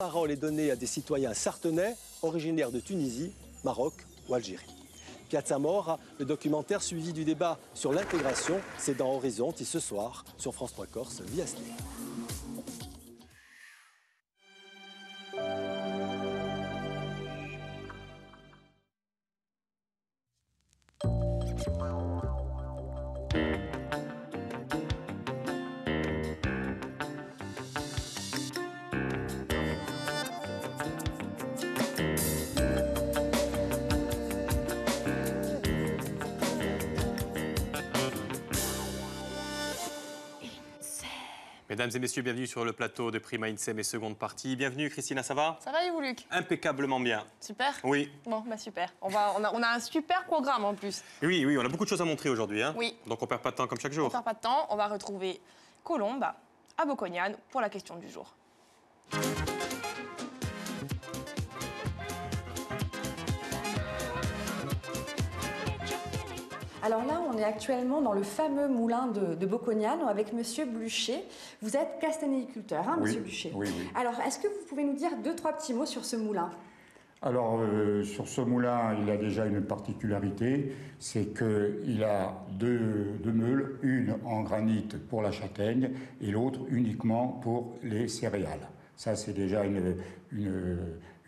La parole est donnée à des citoyens sarthenais, originaires de Tunisie, Maroc ou Algérie. Piazza Mora, le documentaire suivi du débat sur l'intégration, c'est dans Horizonte ce soir sur France 3 Corse via ST. Mesdames et messieurs, bienvenue sur le plateau de Prima Insem et seconde partie. Bienvenue Christina, ça va? Ça va et vous Luc? Impeccablement bien. Super. Oui. Bon, bah super. On a un super programme en plus. Oui, on a beaucoup de choses à montrer aujourd'hui. Hein. Oui. Donc on perd pas de temps comme chaque jour. On perd pas de temps, on va retrouver Colombe à Bocognane pour la question du jour. Alors là, on est actuellement dans le fameux moulin de Bocognane avec Monsieur Blucher. Vous êtes castanéiculteur, hein, Monsieur Blucher? Oui. Alors, est-ce que vous pouvez nous dire 2-3 petits mots sur ce moulin? Alors, sur ce moulin, il a déjà une particularité, c'est qu'il a deux meules, une en granit pour la châtaigne et l'autre uniquement pour les céréales. Ça, c'est déjà une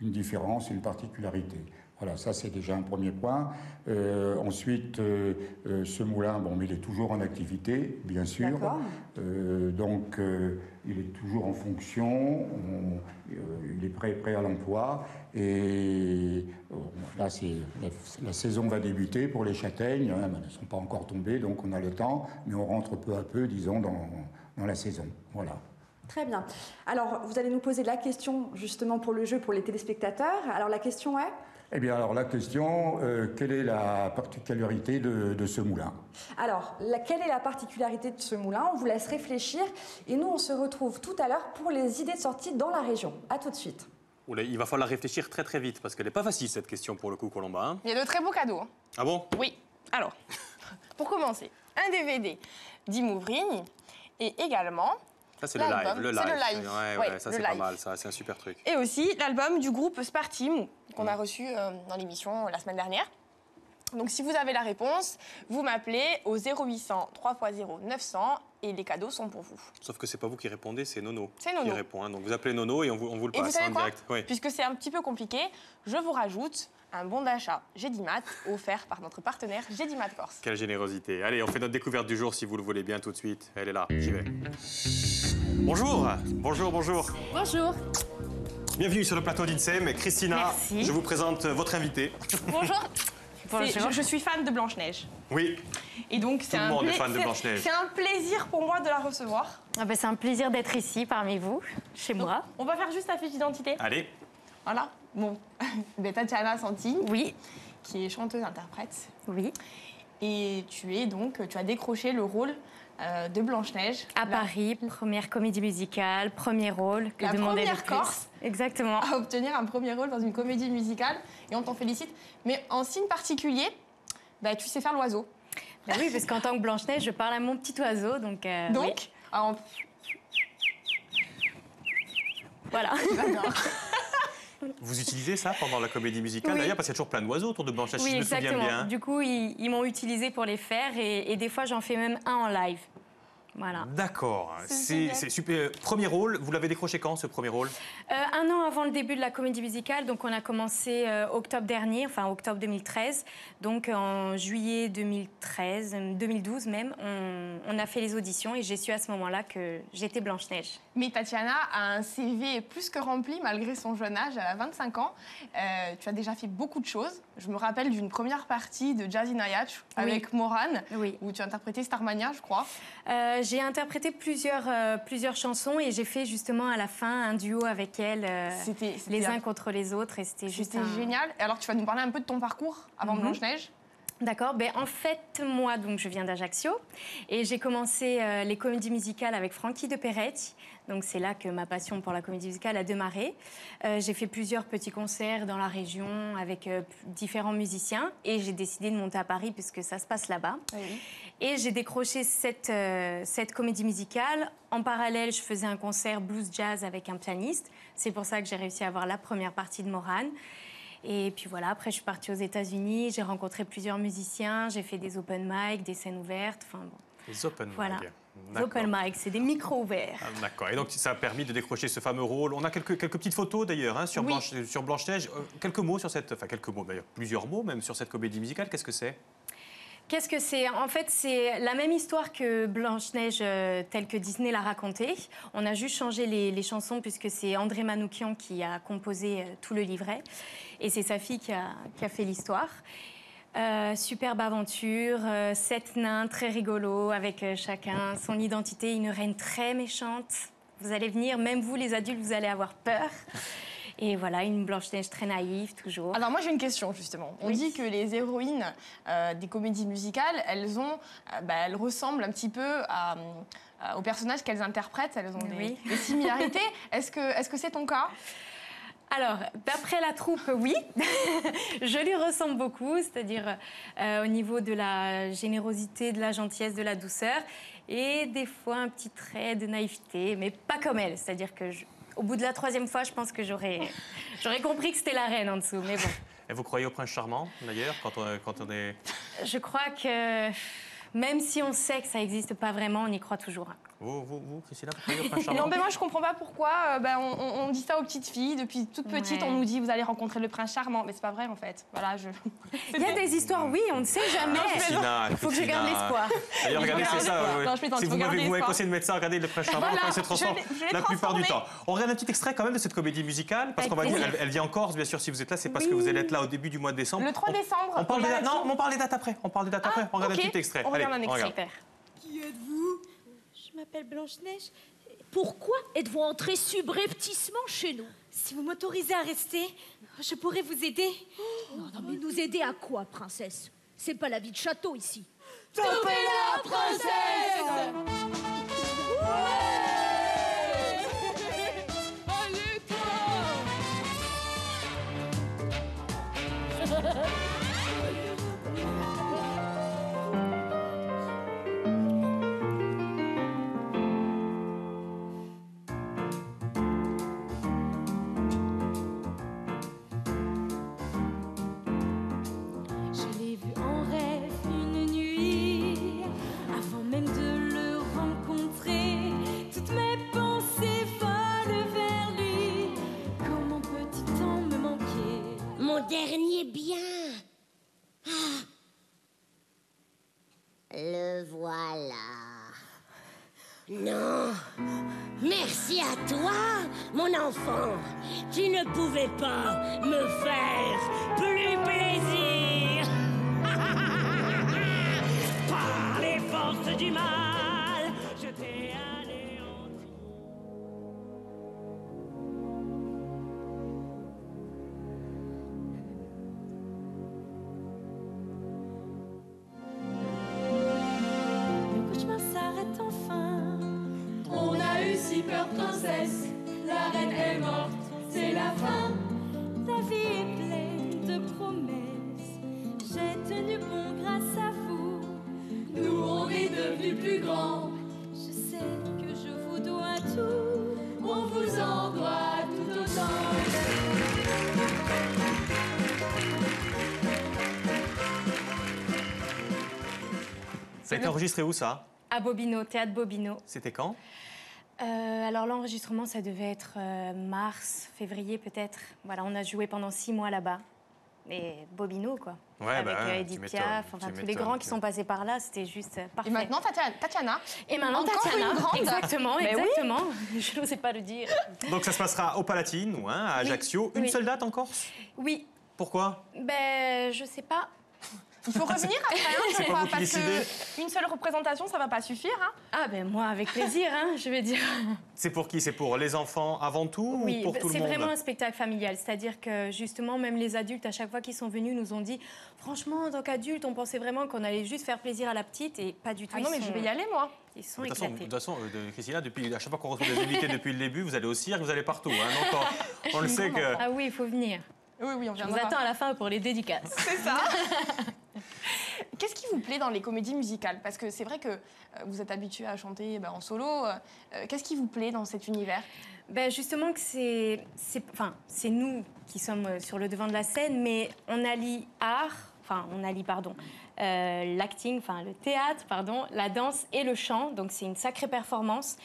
différence, une particularité. Voilà, ça c'est déjà un premier point. Ensuite, ce moulin, bon, il est toujours en activité, bien sûr. Donc, il est toujours en fonction, il est prêt à l'emploi. Et là, la saison va débuter pour les châtaignes. Hein, elles ne sont pas encore tombées, donc on a le temps, mais on rentre peu à peu, disons, dans la saison. Voilà. Très bien. Alors, vous allez nous poser la question, justement, pour le jeu, pour les téléspectateurs. Alors, la question est? Eh bien, alors la question, quelle est la particularité de ce moulin? Alors, quelle est la particularité de ce moulin? On vous laisse réfléchir et nous, on se retrouve tout à l'heure pour les idées de sortie dans la région. À tout de suite. Oula, il va falloir réfléchir très très vite parce qu'elle n'est pas facile cette question pour le coup, Colomba. Hein. Il y a de très beaux cadeaux. Hein. Ah bon? Oui. Alors, pour commencer, un DVD d'Imo Vrigny et également... Ça, c'est le live. C'est le live. Ouais, ça, c'est pas mal. Ça, c'est un super truc. Et aussi l'album du groupe Spartim qu'on a reçu dans l'émission la semaine dernière. Donc, si vous avez la réponse, vous m'appelez au 0800 3x0 900 et les cadeaux sont pour vous. Sauf que c'est pas vous qui répondez, c'est Nono. C'est Nono. Qui répond. Hein. Donc, vous appelez Nono et on vous le et vous passe savez en quoi? direct. Oui. Puisque c'est un petit peu compliqué, je vous rajoute un bon d'achat Gédimat offert par notre partenaire Gédimat Corse. Quelle générosité. Allez, on fait notre découverte du jour si vous le voulez bien tout de suite. Elle est là, j'y vais. Bonjour. Bonjour. Bonjour. Bienvenue sur le plateau d'Insem. Christina, merci. Je vous présente votre invitée. Bonjour. Je suis fan de Blanche-Neige. Oui. Et donc, Tout le monde est fan de Blanche-Neige. C'est un plaisir pour moi de la recevoir. Ah ben, c'est un plaisir d'être ici parmi vous, chez moi. On va faire juste ta fiche d'identité. Allez. Voilà. Bon. Tatiana Santi. Oui. Qui est chanteuse-interprète. Oui. Et tu as décroché le rôle de Blanche-Neige. À Paris, première comédie musicale, premier rôle que demandait le plus. Corse. Exactement. À obtenir un premier rôle dans une comédie musicale. Et on t'en félicite. Mais en signe particulier, tu sais faire l'oiseau. Ben oui, parce qu'en tant que Blanche-Neige, je parle à mon petit oiseau. Donc oui. Alors, voilà. J'adore. Vous utilisez ça pendant la comédie musicale d'ailleurs, parce qu'il y a toujours plein d'oiseaux autour de Blanche-Neige, oui, si je me souviens bien. Du coup, ils m'ont utilisé pour les faire et des fois, j'en fais même un en live. Voilà. D'accord, c'est super. Premier rôle, vous l'avez décroché quand ce premier rôle? Un an avant le début de la comédie musicale, donc on a commencé octobre dernier, enfin octobre 2013. Donc en juillet 2012 même, on a fait les auditions et j'ai su à ce moment-là que j'étais Blanche-Neige. Mais Tatiana a un CV plus que rempli malgré son jeune âge, elle a 25 ans. Tu as déjà fait beaucoup de choses. Je me rappelle d'une première partie de Jazzy Nayach avec Morane, où tu as interprété Starmania, je crois. J'ai interprété plusieurs chansons et j'ai fait justement à la fin un duo avec elle, les uns contre les autres. Et c'était génial. Et alors, tu vas nous parler un peu de ton parcours avant Blanche-Neige? D'accord. En fait, moi, donc, je viens d'Ajaccio et j'ai commencé les comédies musicales avec Francky de Peretti. Donc, c'est là que ma passion pour la comédie musicale a démarré. J'ai fait plusieurs petits concerts dans la région avec différents musiciens et j'ai décidé de monter à Paris puisque ça se passe là-bas. Et j'ai décroché cette comédie musicale. En parallèle, je faisais un concert blues jazz avec un pianiste. C'est pour ça que j'ai réussi à avoir la première partie de Morane. Et puis voilà, après je suis partie aux États-Unis, j'ai rencontré plusieurs musiciens, j'ai fait des open mic, des scènes ouvertes, enfin bon. Les open voilà. mic. Les open mic, c'est des micros ouverts. Ah, d'accord. Et donc ça a permis de décrocher ce fameux rôle. On a quelques petites photos d'ailleurs hein, sur Blanche-Neige. Quelques mots sur cette, enfin quelques mots d'ailleurs, plusieurs mots même sur cette comédie musicale. Qu'est-ce que c'est? Qu'est-ce que c'est? En fait, c'est la même histoire que Blanche-Neige telle que Disney l'a racontée. On a juste changé les chansons puisque c'est André Manoukian qui a composé tout le livret. Et c'est sa fille qui a fait l'histoire. Superbe aventure, 7 nains très rigolos avec chacun son identité. Une reine très méchante. Vous allez venir, même vous les adultes, vous allez avoir peur. Et voilà, une Blanche-Neige très naïve, toujours. Alors moi j'ai une question justement. On dit que les héroïnes des comédies musicales, elles ressemblent un petit peu aux personnages qu'elles interprètent. Elles ont des similarités. Est-ce que c'est ton cas? Alors, d'après la troupe, oui. Je lui ressemble beaucoup, c'est-à-dire au niveau de la générosité, de la gentillesse, de la douceur. Et des fois, un petit trait de naïveté, mais pas comme elle. C'est-à-dire que au bout de la 3e fois, je pense que j'aurais compris que c'était la reine en dessous, mais bon. Et vous croyez au prince charmant, d'ailleurs, quand on est... Je crois que même si on sait que ça n'existe pas vraiment, on y croit toujours. Vous, Christina, vous croyez au prince charmant? Non, mais moi, je comprends pas pourquoi on dit ça aux petites filles. Depuis toute petite, on nous dit, vous allez rencontrer le prince charmant. Mais c'est pas vrai, en fait. Voilà, Il y a des histoires, oui, on ne sait jamais. Il faut que je garde l'espoir. D'ailleurs, regardez, c'est ça. Si vous m'avez conseillé de mettre ça, regardez le prince charmant, voilà, se transforme la plupart du temps. On regarde un petit extrait quand même de cette comédie musicale, parce qu'on va dire, elle vient en Corse, bien sûr, si vous êtes là, c'est parce que vous allez être là au début du mois de décembre. Le 3 décembre. On parle des dates. Non, on parle des dates après. On parle des dates après. On regarde un petit extrait. On regarde un extrait. Qui êtes-vous? Je m'appelle Blanche-Neige. Pourquoi êtes-vous entrée subrepticement chez nous? Si vous m'autorisez à rester, je pourrais vous aider. Non, mais nous aider à quoi, princesse? C'est pas la vie de château ici. Topez-la, princesse! Allez, toi! Dernier bien. Ah. Le voilà. Non. Merci à toi, mon enfant. Tu ne pouvais pas me faire plus plaisir. Par les forces du mal, je t'ai anéanti. Peur, princesse, la reine est morte, c'est la fin. Ta vie est pleine de promesses, j'ai tenu bon grâce à vous. Nous on est devenus plus grands, je sais que je vous dois tout. On vous en doit tout autant. Ça a été enregistré où, ça? À Bobino, théâtre Bobino. C'était quand? Alors l'enregistrement, ça devait être mars, février peut-être. Voilà, on a joué pendant 6 mois là-bas. Et Bobino, quoi. Ouais, avec Edith Piaf, enfin tous les grands qui sont passés par là, c'était juste parfait. Et maintenant, Tatiana. Et maintenant, encore Tatiana. Une grande. Exactement, mais exactement. Oui. Je n'osais pas le dire. Donc ça se passera au Palatine, ou à Ajaccio. Une seule date en Corse? Oui. Pourquoi? Ben, je sais pas. Il faut revenir après, hein, je crois, vous qui parce décidez. qu'une seule représentation, ça va pas suffire. Hein. Ah ben moi, avec plaisir, hein, je vais dire. C'est pour qui? C'est pour les enfants avant tout ou pour tout le monde? C'est vraiment un spectacle familial. C'est-à-dire que justement, même les adultes, à chaque fois qu'ils sont venus, nous ont dit franchement, en tant qu'adultes, on pensait vraiment qu'on allait juste faire plaisir à la petite et pas du tout. Ah non, mais je vais y aller, moi. Ils sont éclatés. De toute façon, Christina, à chaque fois qu'on retrouve des invités depuis le début, vous allez au cirque, vous allez partout. Hein, donc on le sait que... Ah oui, il faut venir. Oui, on viendra. Je vous attends à la fin pour les dédicaces. C'est ça. qu'est-ce qui vous plaît dans les comédies musicales? Parce que c'est vrai que vous êtes habitué à chanter en solo. Qu'est-ce qui vous plaît dans cet univers? Justement que c'est nous qui sommes sur le devant de la scène, mais on allie l'acting, le théâtre, la danse et le chant. Donc c'est une sacrée performance.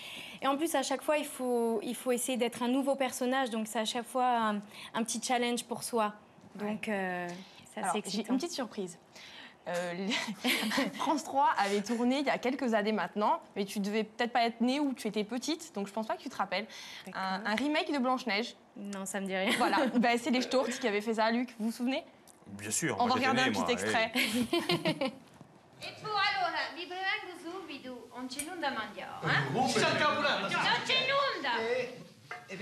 Et en plus, à chaque fois, il faut essayer d'être un nouveau personnage. Donc c'est à chaque fois un petit challenge pour soi. Donc c'est assez excitant. J'ai une petite surprise. France 3 avait tourné il y a quelques années maintenant, mais tu devais peut-être pas être née ou tu étais petite, donc je pense pas que tu te rappelles. Un remake de Blanche-Neige. Non, ça me dit rien. Voilà, c'est les Storts qui avaient fait ça, Luc, vous vous souvenez? Bien sûr. On va regarder un petit extrait. E tu allora, vi prevengo subito, non c'è nulla da mangiare, eh? Non c'è nulla! E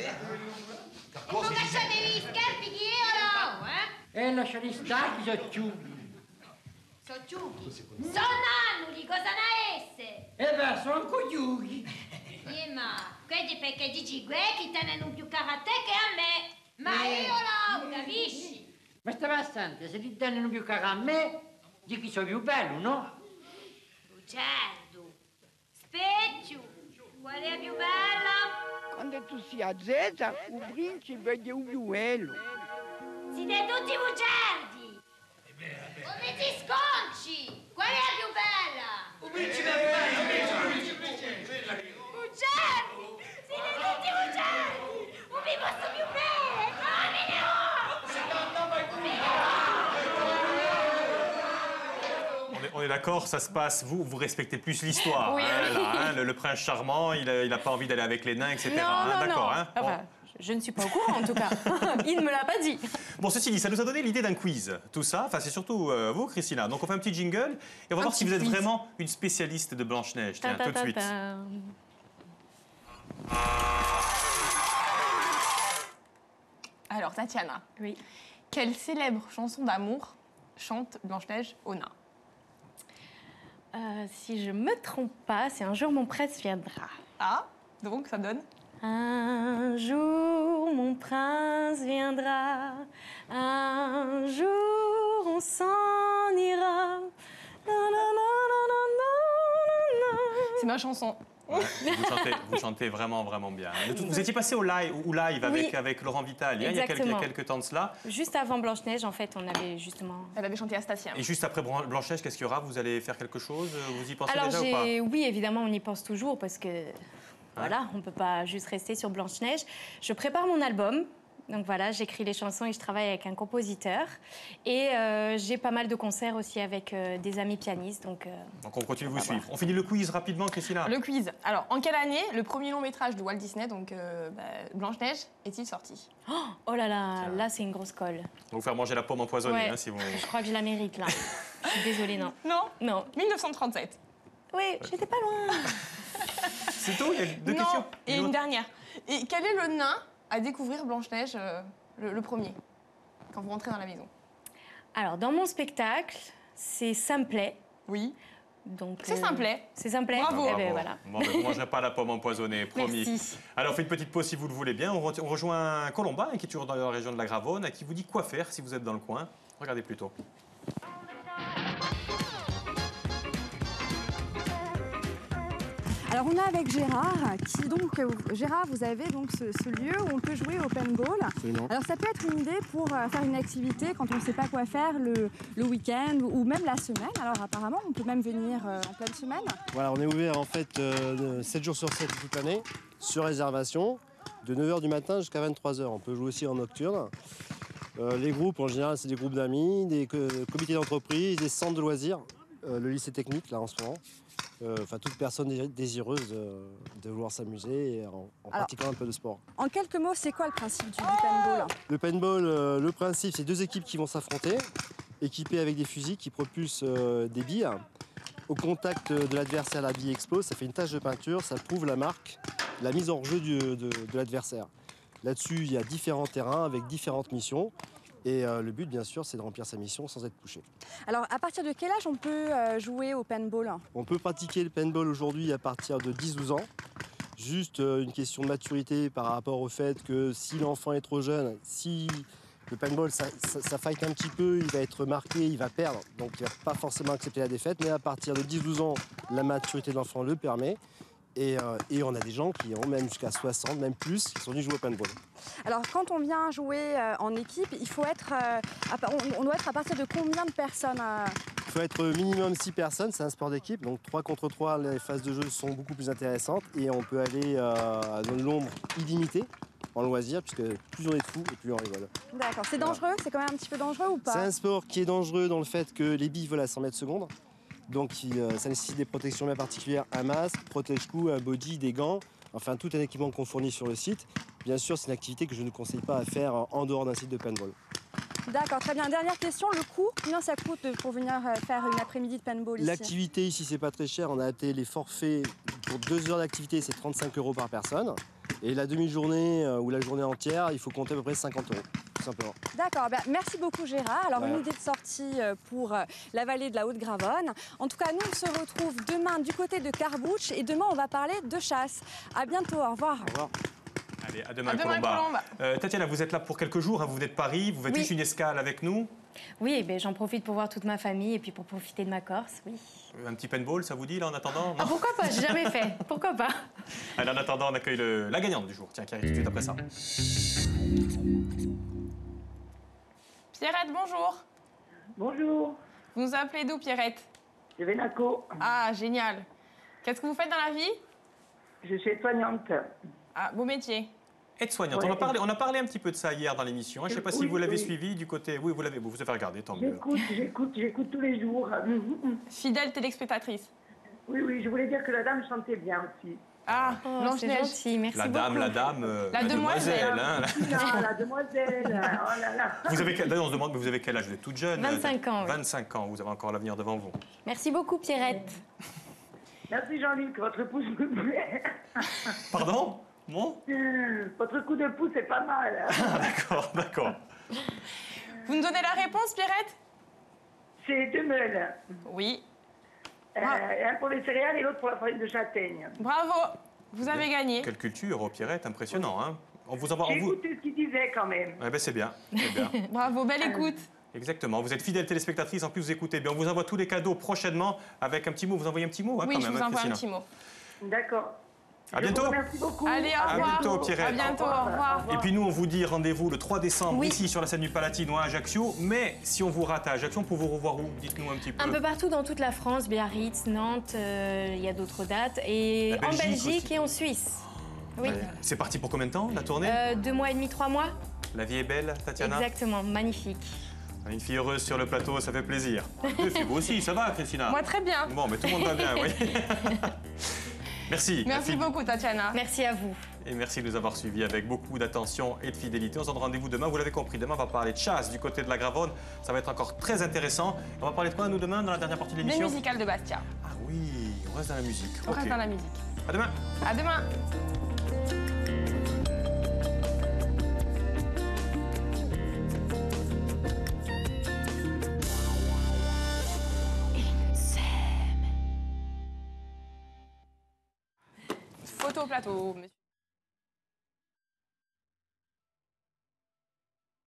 poi cacciatevi gli scherzi che io no, eh? Lasciali stare, sono ciughi. Sono ciughi? Sono annuli, cosa ne esse? Sono cogliughi. Ma, quelli perché dici che tengono più caro a te che a me. Ma io no, capisci? Ma stai bastante, se ti tengono più caro a me, di chi sono più bello, no? Certo. Specchio, qual è la più bella? Quando tu sei a zezza, il principe è il più bello. Siete tutti bugiardi! Come ti sconci? Qual è la più bella? Il principe è più bello, bugiardi! Siete tutti bugiardi! Non vi posso più bene! On est d'accord, ça se passe, vous respectez plus l'histoire. Oui, oui. Le prince charmant, il n'a pas envie d'aller avec les nains, etc. Non, d'accord. Je ne suis pas au courant, en tout cas. Il ne me l'a pas dit. Bon, ceci dit, ça nous a donné l'idée d'un quiz. Tout ça, c'est surtout vous, Christina. Donc, on fait un petit jingle et on va voir si vous êtes vraiment une spécialiste de Blanche-Neige. Tiens, tout de suite. Alors, Tatiana, oui. Quelle célèbre chanson d'amour chante Blanche-Neige aux nains? Si je me trompe pas, c'est Un jour mon prince viendra. Ah, donc ça donne? Un jour mon prince viendra, un jour on s'en ira. C'est ma chanson. Ouais, vous chantez vraiment, vraiment bien. Vous étiez passé au live avec Laurent Vital il y a quelques temps de cela. Juste avant Blanche-Neige, en fait, on avait justement... Elle avait chanté Astasia. Et juste après Blanche-Neige, qu'est-ce qu'il y aura? Vous allez faire quelque chose? Vous y pensez déjà ou pas? Oui, évidemment, on y pense toujours parce que... Voilà, on ne peut pas juste rester sur Blanche-Neige. Je prépare mon album. Donc voilà, j'écris les chansons et je travaille avec un compositeur. Et j'ai pas mal de concerts aussi avec des amis pianistes. Donc on continue de vous suivre. On finit le quiz rapidement, Christina. Le quiz. Alors, en quelle année le premier long métrage de Walt Disney, donc Blanche-Neige, est-il sorti? Oh là là, là c'est une grosse colle. On va vous faire manger la pomme empoisonnée, ouais, si vous... Je crois que je la mérite, là. Je suis désolée, non. Non 1937. Oui, j'étais pas loin. C'est tout? Il y a deux questions. Et une dernière. Et quel est le nain à découvrir Blanche-Neige, le premier, quand vous rentrez dans la maison? Alors, dans mon spectacle, c'est Simplet. Oui. Donc, c'est Simplet. C'est Simplet. Bravo. Eh ben, voilà. Bon, vous ne mangerez pas la pomme empoisonnée, promis. Merci. Alors, on fait une petite pause si vous le voulez bien. On rejoint Colombin, qui est toujours dans la région de la Gravonne, qui vous dit quoi faire si vous êtes dans le coin. Regardez plutôt. Alors on est avec Gérard, Gérard, vous avez donc ce lieu où on peut jouer au paintball. Absolument. Alors ça peut être une idée pour faire une activité quand on ne sait pas quoi faire le week-end ou même la semaine. Alors apparemment on peut même venir en pleine semaine. Voilà, on est ouvert en fait 7 jours sur 7 toute l'année, sur réservation, de 9h du matin jusqu'à 23h. On peut jouer aussi en nocturne. Les groupes en général c'est des groupes d'amis, des comités d'entreprise, des centres de loisirs, le lycée technique là en ce moment. Enfin, toute personne désireuse de vouloir s'amuser en pratiquant un peu de sport. En quelques mots, c'est quoi le principe du paintball? Le paintball, le principe, c'est deux équipes qui vont s'affronter, équipées avec des fusils qui propulsent des billes. Au contact de l'adversaire, la bille explose, ça fait une tache de peinture, ça prouve la marque, la mise en jeu de l'adversaire. Là-dessus, il y a différents terrains avec différentes missions. Et le but, bien sûr, c'est de remplir sa mission sans être touché. Alors, à partir de quel âge on peut jouer au paintball? On peut pratiquer le paintball aujourd'hui à partir de 10-12 ans. Juste une question de maturité par rapport au fait que si l'enfant est trop jeune, si Le paintball, ça fight un petit peu, il va être marqué, il va perdre. Donc il ne va pas forcément accepter la défaite. Mais à partir de 10-12 ans, la maturité de l'enfant le permet. Et on a des gens qui ont même jusqu'à 60, même plus, qui sont venus jouer au paintball. Alors, quand on vient jouer en équipe, il faut être, on doit être à partir de combien de personnes Il faut être minimum 6 personnes, c'est un sport d'équipe. Donc 3 contre 3, les phases de jeu sont beaucoup plus intéressantes. Et on peut aller dans le nombre illimité en loisir, puisque plus on est de fous et plus on rigole. D'accord. C'est dangereux? C'est quand même un petit peu dangereux ou pas? C'est un sport qui est dangereux dans le fait que les billes volent à 100 mètres secondes. Donc ça nécessite des protections bien particulières, un masque, protège-cou, un body, des gants, enfin tout un équipement qu'on fournit sur le site. Bien sûr, c'est une activité que je ne conseille pas à faire en dehors d'un site de paintball. D'accord, très bien. Dernière question, le coût, combien ça coûte pour venir faire une après-midi de paintball ici? L'activité ici, c'est pas très cher. On a adapté les forfaits pour 2 heures d'activité, c'est 35 € par personne. Et la demi-journée ou la journée entière, il faut compter à peu près 50 €. Simplement. D'accord, ben, merci beaucoup Gérard. Alors une idée de sortie pour la vallée de la Haute-Gravonne. En tout cas, nous on se retrouve demain du côté de Carbouche et demain on va parler de chasse. À bientôt, au revoir. Au revoir. Allez, à demain, Colomba. Tatiana, vous êtes là pour quelques jours, hein, vous venez de Paris, vous faites juste une escale avec nous. Oui, ben, j'en profite pour voir toute ma famille et puis pour profiter de ma Corse, oui. Un petit paintball, ça vous dit, là, en attendant? Ah, pourquoi pas? J'ai jamais fait. Pourquoi pas? Allez, en attendant, on accueille la gagnante du jour, tiens, qui arrive tout de suite après ça. Pierrette, bonjour. Bonjour. Vous nous appelez d'où, Pierrette? Je vais Naco. Ah, génial. Qu'est-ce que vous faites dans la vie? Je suis aide-soignante. Ah, beau métier. Aide-soignante, Ouais. on a parlé un petit peu de ça hier dans l'émission. Je ne sais pas si vous l'avez suivi du côté... Oui, vous avez regardé, tant mieux. J'écoute tous les jours. Fidèle téléspectatrice. Oui, je voulais dire que la dame chantait bien aussi. Ah, c'est gentil, merci beaucoup. La demoiselle. Hein. Non, la demoiselle, oh là là. D'ailleurs, on se demande, mais vous avez quel âge? Vous êtes toute jeune. 25 ans. 25 ans, vous avez encore l'avenir devant vous. Merci beaucoup, Pierrette. Merci Jean-Luc, votre pouce me plaît. Pardon? Bon? Votre coup de pouce est pas mal. Ah, d'accord. Vous nous donnez la réponse, Pierrette? C'est 2 meules. Oui. Un pour les céréales et l'autre pour la farine de châtaigne. Bravo, vous avez gagné. Quelle culture, Pierrette, impressionnant. Hein? J'ai écouté ce qu'il disait quand même. Eh ben, c'est bien. Bien. Bravo, belle écoute. Exactement. Vous êtes fidèle téléspectatrice, en plus vous écoutez bien. On vous envoie tous les cadeaux prochainement avec un petit mot. Vous envoyez un petit mot, hein, oui, quand je même, vous envoie Christina. un petit mot. D'accord. À bientôt. Merci beaucoup. Allez, au revoir. À bientôt, Pierrette. À bientôt, au revoir. Et puis nous, on vous dit rendez-vous le 3 décembre ici sur la scène du Palatine à Ajaccio. Mais si on vous rate à Ajaccio, on peut vous revoir où? Dites-nous un petit peu. Un peu partout dans toute la France, Biarritz, Nantes, il y a d'autres dates. Et en Belgique aussi. Et en Suisse. Oui. C'est parti pour combien de temps, la tournée? 2 mois et demi, 3 mois. La vie est belle, Tatiana? Exactement, magnifique. Une fille heureuse sur le plateau, ça fait plaisir. Et puis vous aussi, ça va, Christina? Moi, très bien. Bon, mais tout le monde va bien, oui. Merci. Merci beaucoup, Tatiana. Merci à vous. Et merci de nous avoir suivis avec beaucoup d'attention et de fidélité. On se donne rendez-vous demain. Vous l'avez compris, demain, on va parler de chasse du côté de la Gravonne. Ça va être encore très intéressant. On va parler de quoi, nous, demain, dans la dernière partie de l'émission? Des musicales de Bastia. Ah oui, on reste dans la musique. On reste dans la musique. À demain. À demain. Photo au plateau, monsieur.